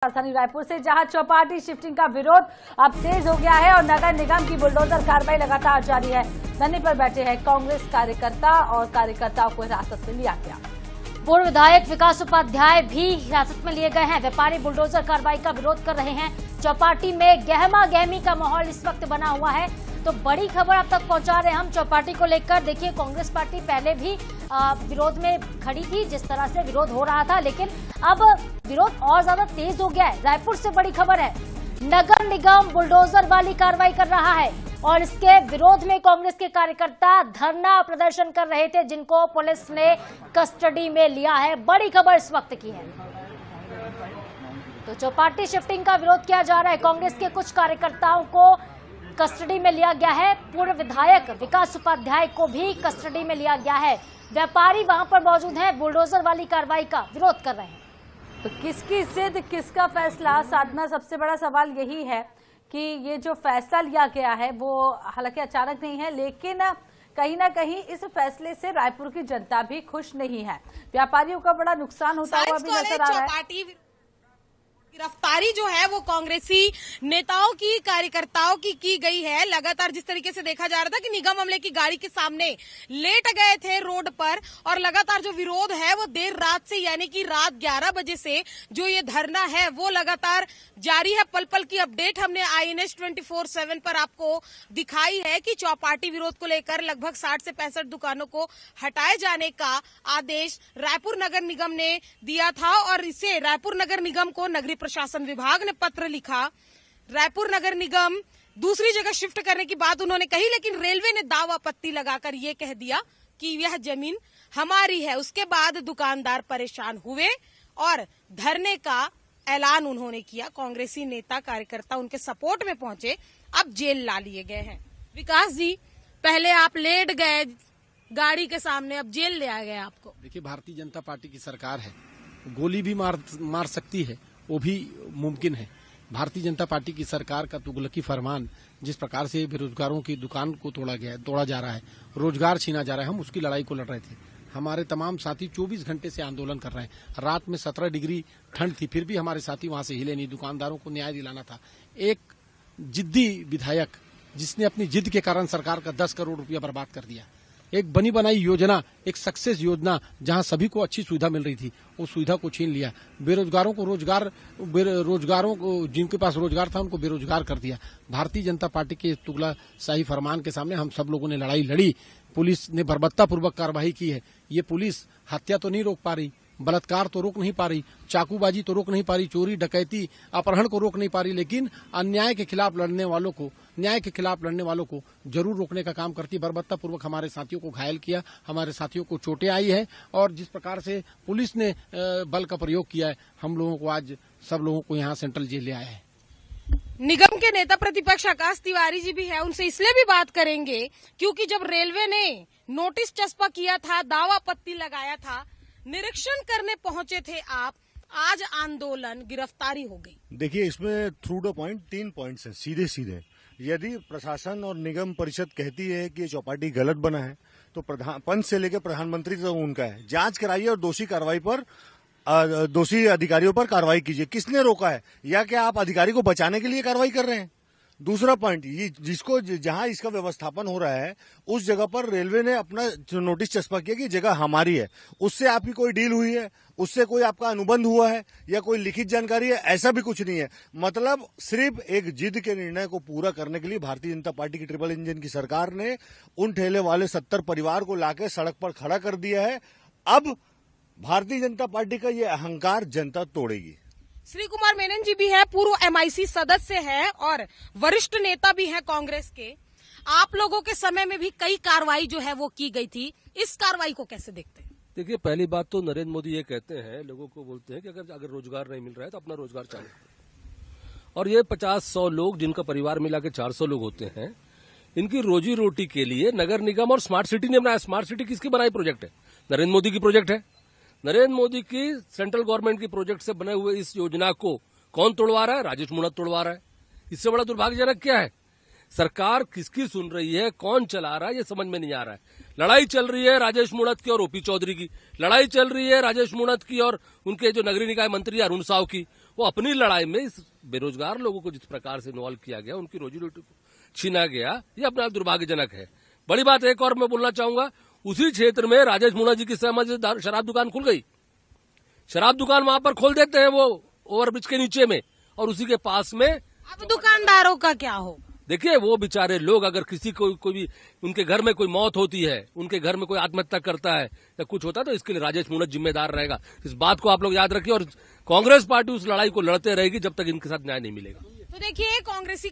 राजधानी रायपुर से जहां चौपाटी शिफ्टिंग का विरोध अब तेज हो गया है और नगर निगम की बुलडोजर कार्रवाई लगातार जारी है। धरने पर बैठे हैं कांग्रेस कार्यकर्ता और कार्यकर्ताओं को हिरासत में लिया गया। पूर्व विधायक विकास उपाध्याय भी हिरासत में लिए गए हैं। व्यापारी बुलडोजर कार्रवाई का विरोध कर रहे हैं। चौपाटी में गहमा गहमी का माहौल इस वक्त बना हुआ है। तो बड़ी खबर अब तक पहुंचा रहे हैं हम चौपाटी को लेकर। देखिए, कांग्रेस पार्टी पहले भी विरोध में खड़ी थी, जिस तरह से विरोध हो रहा था, लेकिन अब विरोध और ज्यादा तेज हो गया है। रायपुर से बड़ी खबर है, नगर निगम बुलडोजर वाली कार्रवाई कर रहा है और इसके विरोध में कांग्रेस के कार्यकर्ता धरना प्रदर्शन कर रहे थे, जिनको पुलिस ने कस्टडी में लिया है। बड़ी खबर इस वक्त की है। तो चौपाटी शिफ्टिंग का विरोध किया जा रहा है। कांग्रेस के कुछ कार्यकर्ताओं को कस्टडी में लिया गया है। पूर्व विधायक विकास उपाध्याय को भी कस्टडी में लिया गया है। व्यापारी वहां पर मौजूद हैं, बुलडोजर वाली कार्रवाई का विरोध कर रहे हैं। तो किसकी जिद, किसका फैसला? साधना, सबसे बड़ा सवाल यही है कि ये जो फैसला लिया गया है वो हालांकि अचानक नहीं है, लेकिन कहीं ना कहीं इस फैसले से रायपुर की जनता भी खुश नहीं है। व्यापारियों का बड़ा नुकसान होता हुआ भी नजर आ रहा है। गिरफ्तारी जो है वो कांग्रेसी नेताओं की, कार्यकर्ताओं की गई है। लगातार जिस तरीके से देखा जा रहा था कि निगम अमले की गाड़ी के सामने लेट गए थे रोड पर, और लगातार जो विरोध है वो देर रात से, यानी कि रात 11 बजे से जो ये धरना है वो लगातार जारी है। पल पल की अपडेट हमने INS 24/7 पर आपको दिखाई है कि चौपाटी विरोध को लेकर लगभग 60 से 65 दुकानों को हटाए जाने का आदेश रायपुर नगर निगम ने दिया था, और इसे रायपुर नगर निगम को नगरीय प्रशासन विभाग ने पत्र लिखा। रायपुर नगर निगम दूसरी जगह शिफ्ट करने की बात उन्होंने कही, लेकिन रेलवे ने दावा आपत्ति लगाकर ये कह दिया कि यह जमीन हमारी है। उसके बाद दुकानदार परेशान हुए और धरने का ऐलान उन्होंने किया। कांग्रेसी नेता कार्यकर्ता उनके सपोर्ट में पहुंचे, अब जेल ला लिए गए हैं। विकास जी, पहले आप लेट गए गाड़ी के सामने, अब जेल ले आ गए आपको। देखिए, भारतीय जनता पार्टी की सरकार है, गोली भी मार सकती है, वो भी मुमकिन है। भारतीय जनता पार्टी की सरकार का तुगलकी फरमान, जिस प्रकार से बेरोजगारों की दुकान को तोड़ा जा रहा है, रोजगार छीना जा रहा है, हम उसकी लड़ाई को लड़ रहे थे। हमारे तमाम साथी 24 घंटे से आंदोलन कर रहे हैं। रात में 17 डिग्री ठंड थी, फिर भी हमारे साथी वहां से हिले नहीं। दुकानदारों को न्याय दिलाना था। एक जिद्दी विधायक जिसने अपनी जिद के कारण सरकार का 10 करोड़ रुपया बर्बाद कर दिया। एक बनी बनाई योजना, एक सक्सेस योजना, जहां सभी को अच्छी सुविधा मिल रही थी, उस सुविधा को छीन लिया। बेरोजगारों को जिनके पास रोजगार था उनको बेरोजगार कर दिया। भारतीय जनता पार्टी के तुगलकशाही फरमान के सामने हम सब लोगों ने लड़ाई लड़ी। पुलिस ने बर्बरतापूर्वक कार्रवाई की है। ये पुलिस हत्या तो नहीं रोक पा रही, बलात्कार तो रोक नहीं पा रही, चाकूबाजी तो रोक नहीं पा रही, चोरी डकैती अपहरण को रोक नहीं पा रही, लेकिन अन्याय के खिलाफ लड़ने वालों को, न्याय के खिलाफ लड़ने वालों को जरूर रोकने का काम करती है। बर्बरतापूर्वक हमारे साथियों को घायल किया, हमारे साथियों को चोटें आई है, और जिस प्रकार से पुलिस ने बल का प्रयोग किया है, हम लोगों को आज सब लोगों को यहाँ सेंट्रल जेल ले आया है। निगम के नेता प्रतिपक्ष आकाश तिवारी जी भी है, उनसे इसलिए भी बात करेंगे क्योंकि जब रेलवे ने नोटिस चस्पा किया था, दावा आपत्ति लगाया था, निरीक्षण करने पहुंचे थे आप, आज आंदोलन, गिरफ्तारी हो गई। देखिए, इसमें थ्रू द पॉइंट 3 पॉइंट्स हैं सीधे सीधे। यदि प्रशासन और निगम परिषद कहती है कि ये चौपाटी गलत बना है, तो पंच से लेकर प्रधानमंत्री तक उनका है। जांच कराइए और दोषी अधिकारियों पर कार्रवाई कीजिए। किसने रोका है, या क्या आप अधिकारी को बचाने के लिए कार्रवाई कर रहे हैं? दूसरा पॉइंट, ये जहां इसका व्यवस्थापन हो रहा है उस जगह पर रेलवे ने अपना जो नोटिस चस्पा किया कि जगह हमारी है। उससे आपकी कोई डील हुई है, उससे कोई आपका अनुबंध हुआ है, या कोई लिखित जानकारी है? ऐसा भी कुछ नहीं है। मतलब सिर्फ एक जिद के निर्णय को पूरा करने के लिए भारतीय जनता पार्टी की ट्रिपल इंजन की सरकार ने उन ठेले वाले 70 परिवार को लाके सड़क पर खड़ा कर दिया है। अब भारतीय जनता पार्टी का ये अहंकार जनता तोड़ेगी। श्री कुमार मेनन जी भी है, पूर्व MIC सदस्य है और वरिष्ठ नेता भी है कांग्रेस के। आप लोगों के समय में भी कई कार्रवाई जो है वो की गई थी, इस कार्रवाई को कैसे देखते हैं? देखिए, पहली बात तो नरेंद्र मोदी ये कहते हैं, लोगों को बोलते हैं कि अगर रोजगार नहीं मिल रहा है तो अपना रोजगार चालू करें। और ये 50-100 लोग, जिनका परिवार मिला के 400 लोग होते हैं, इनकी रोजी रोटी के लिए नगर निगम और स्मार्ट सिटी ने बनाया। स्मार्ट सिटी किसकी बनाई प्रोजेक्ट है? नरेंद्र मोदी की प्रोजेक्ट है। नरेंद्र मोदी की सेंट्रल गवर्नमेंट की प्रोजेक्ट से बने हुए इस योजना को कौन तोड़वा रहा है? राजेश मूणत तोड़वा रहा है। इससे बड़ा दुर्भाग्यजनक क्या है? सरकार किसकी सुन रही है, कौन चला रहा है, ये समझ में नहीं आ रहा है। लड़ाई चल रही है राजेश मूणत की और OP चौधरी की, लड़ाई चल रही है राजेश मूणत की और उनके जो नगरीय निकाय मंत्री अरुण साव की। वो अपनी लड़ाई में इस बेरोजगार लोगों को जिस प्रकार से इन्वॉल्व किया गया, उनकी रोजी रोटी को छीना गया, ये अपना दुर्भाग्यजनक है। बड़ी बात एक और मैं बोलना चाहूंगा, उसी क्षेत्र में राजेश मूणा जी की सहमति से शराब दुकान खुल गई। शराब दुकान वहां पर खोल देते हैं वो ओवरब्रिज के नीचे में, और उसी के पास में। अब दुकानदारों का क्या हो? देखिए वो बेचारे लोग, अगर किसी को कोई भी उनके घर में कोई मौत होती है, उनके घर में कोई आत्महत्या करता है या कुछ होता है, तो इसके लिए राजेश मूणत जिम्मेदार रहेगा। इस बात को आप लोग याद रखिए, और कांग्रेस पार्टी उस लड़ाई को लड़ते रहेगी जब तक इनके साथ न्याय नहीं मिलेगा। तो देखिए कांग्रेसी